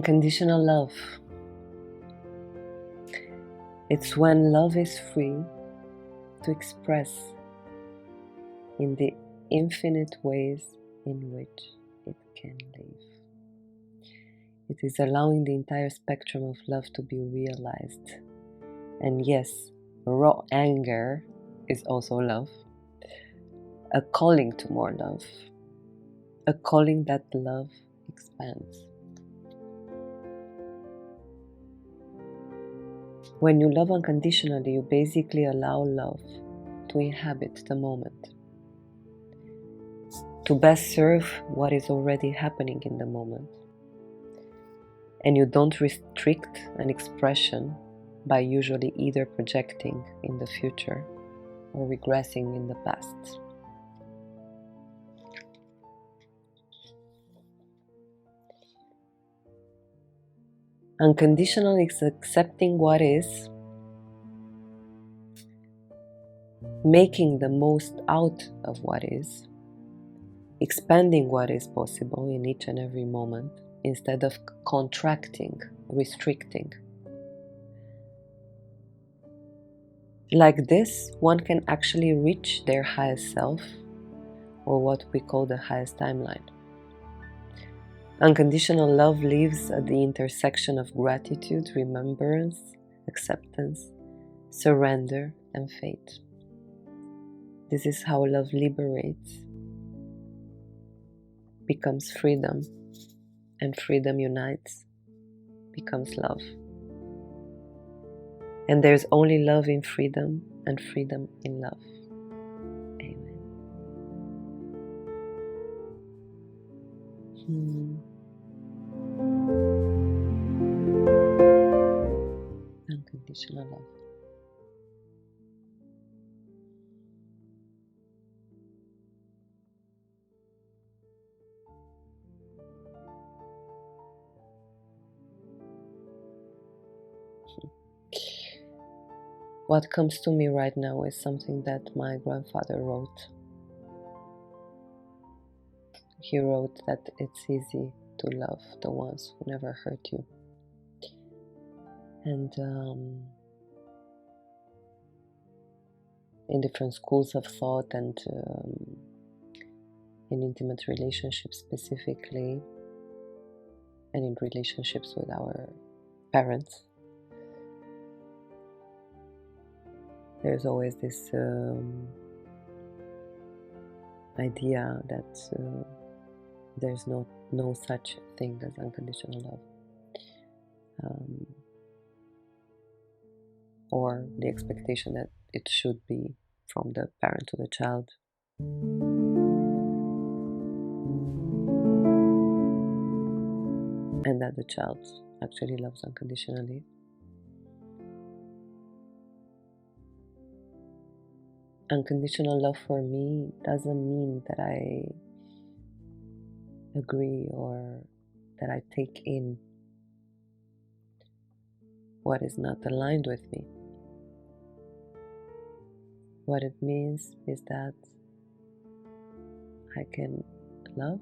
Unconditional love. It's when love is free to express in the infinite ways in which it can live. It is allowing the entire spectrum of love to be realized. And yes, raw anger is also love. A calling to more love. A calling that love expands. When you love unconditionally, you basically allow love to inhabit the moment, to best serve what is already happening in the moment. And you don't restrict an expression by usually either projecting in the future or regressing in the past. Unconditional is accepting what is, making the most out of what is, expanding what is possible in each and every moment instead of contracting, restricting. Like this, one can actually reach their highest self, or what we call the highest timeline. Unconditional love lives at the intersection of gratitude, remembrance, acceptance, surrender, and faith. This is how love liberates, becomes freedom, and freedom unites, becomes love. And there's only love in freedom and freedom in love. Amen. Unconditional love. What comes to me right now is something that my grandfather wrote. He wrote that it's easy to love the ones who never hurt you. And in different schools of thought and in intimate relationships specifically, and in relationships with our parents, there's always this idea that there's no such thing as unconditional love, or the expectation that it should be from the parent to the child. And that the child actually loves unconditionally. Unconditional love for me doesn't mean that I agree or that I take in what is not aligned with me. What it means is that I can love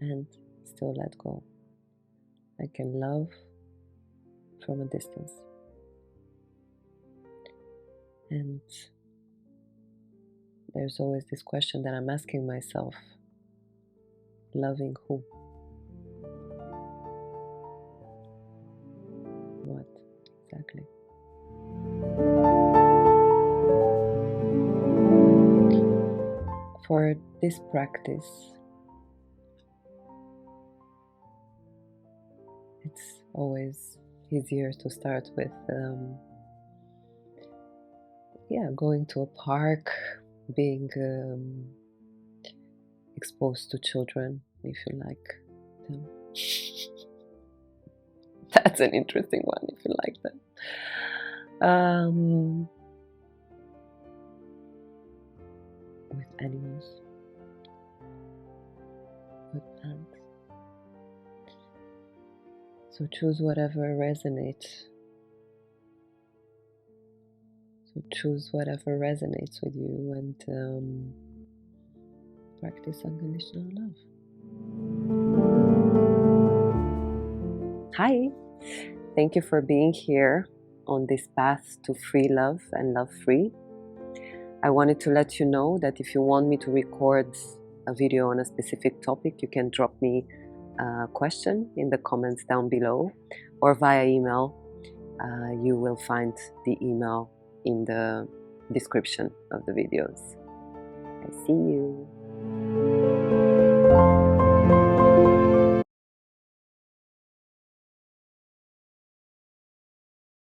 and still let go. I can love from a distance. And there's always this question that I'm asking myself: loving who? What exactly? For this practice, it's always easier to start with going to a park, being exposed to children, if you like them. That's an interesting one, if you like them. With animals, with plants. So choose whatever resonates. With you and practice unconditional love. Hi, thank you for being here on this path to free love and love free. I wanted to let you know that if you want me to record a video on a specific topic, you can drop me a question in the comments down below or via email. You will find the email in the description of the videos. I see you.